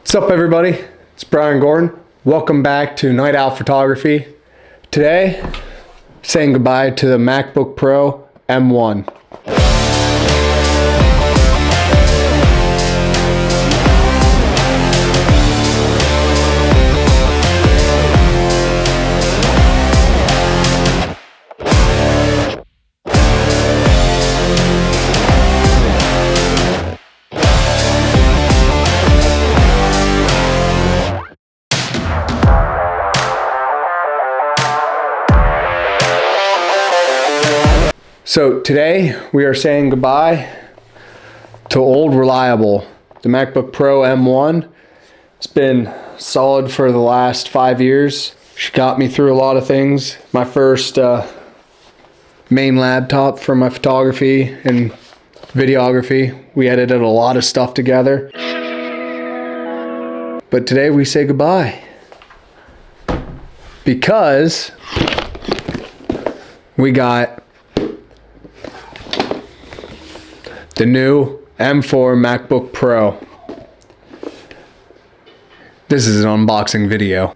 What's up, everybody? It's Brian Gordon. Welcome back to Night Owl Photography. Today, saying goodbye to the MacBook Pro M1. So today we are saying goodbye to old reliable, the MacBook Pro M1. It's been solid for the last 5 years. She got me through a lot of things. My first main laptop for my photography and videography. We edited a lot of stuff together. But today we say goodbye because we got the new M4 MacBook Pro. This is an unboxing video.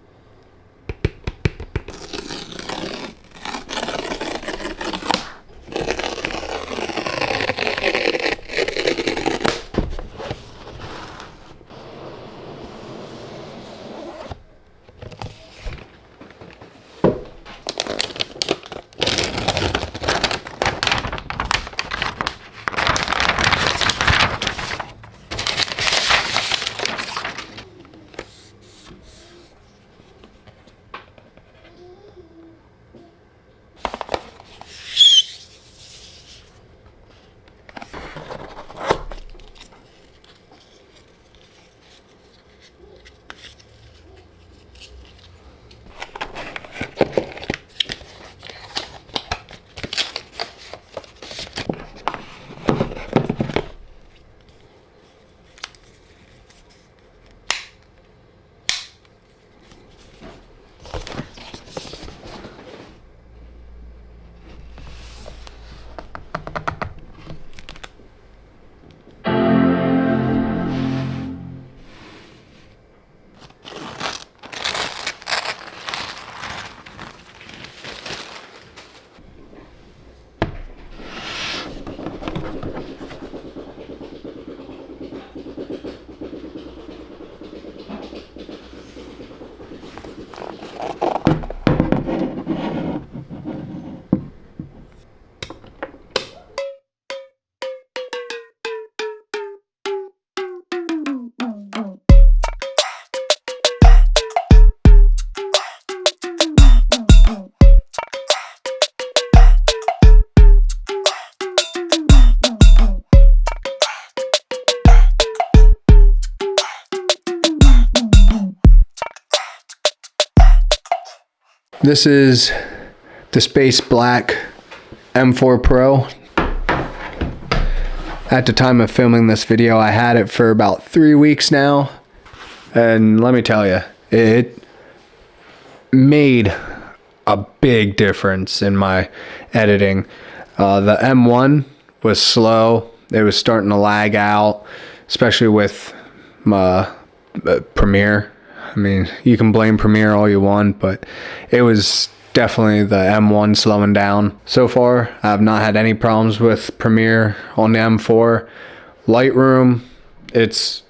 This is the space black M4 Pro. At the time of filming this video, I had it for about 3 weeks now. And let me tell you, it made a big difference in my editing. The M1 was slow. It was starting to lag out, especially with my Premiere. I mean, you can blame Premiere all you want, but it was definitely the M1 slowing down. So far, I have not had any problems with Premiere on the M4. Lightroom, it's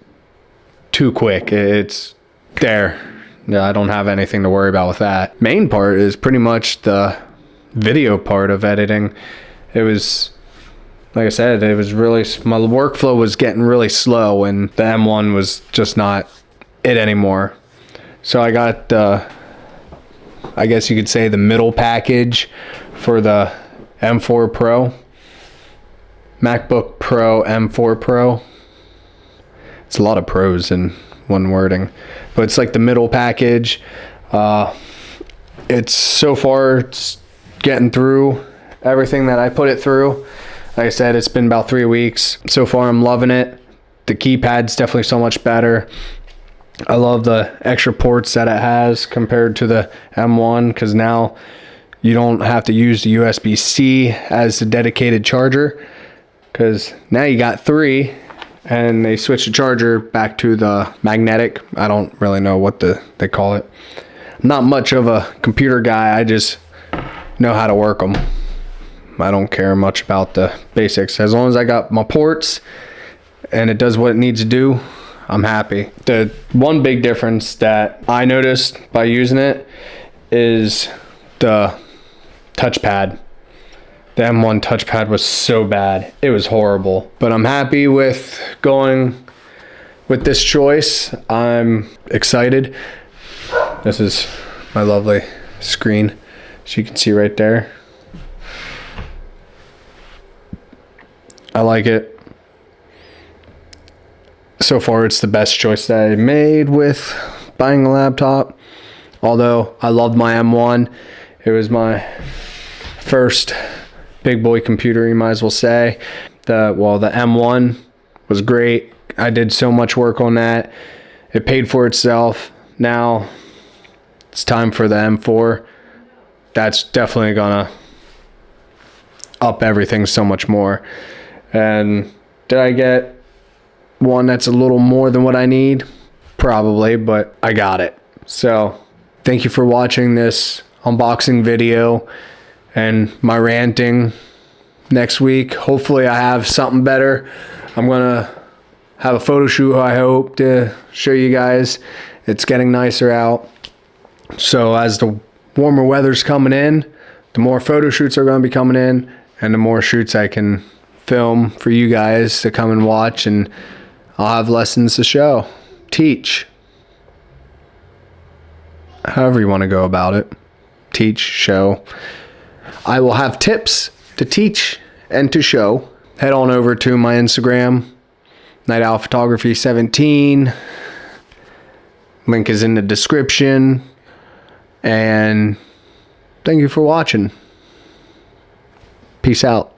too quick. It's there. Yeah, I don't have anything to worry about with that. Main part is pretty much the video part of editing. It was, like I said, it was really, my workflow was getting really slow and the M1 was just not it anymore. So I got, I guess you could say, the middle package for the M4 Pro. MacBook Pro M4 Pro. It's a lot of pros in one wording. But it's like the middle package. It's so far, it's getting through everything that I put it through. Like I said, it's been about 3 weeks. So far, I'm loving it. The keypad's definitely so much better. I love the extra ports that it has compared to the M1, because now you don't have to use the USB-C as the dedicated charger, because now you got 3 and they switched the charger back to the magnetic. I don't really know what they call it. I'm not much of a computer guy. I just know how to work them. I don't care much about the basics. As long as I got my ports and it does what it needs to do, I'm happy. The one big difference that I noticed by using it is the touchpad. The M1 touchpad was so bad. It was horrible. But I'm happy with going with this choice. I'm excited. This is my lovely screen, as you can see right there. I like it. So far, it's the best choice that I made with buying a laptop. Although I loved my M1. It was my first big boy computer, you might as well say. The M1 was great. I did so much work on that. It paid for itself. Now it's time for the M4. That's definitely gonna up everything so much more. And did I get one that's a little more than what I need? Probably, but I got it. So thank you for watching this unboxing video and my ranting. Next week, hopefully I have something better. I'm gonna have a photo shoot, I hope, to show you guys. It's getting nicer out. So as the warmer weather's coming in, the more photo shoots are gonna be coming in, and the more shoots I can film for you guys to come and watch, and I'll have lessons to show, teach, however you want to go about it. Teach, show. I will have tips to teach and to show. Head on over to my Instagram, Night Owl Photography 17. Link is in the description. And thank you for watching. Peace out.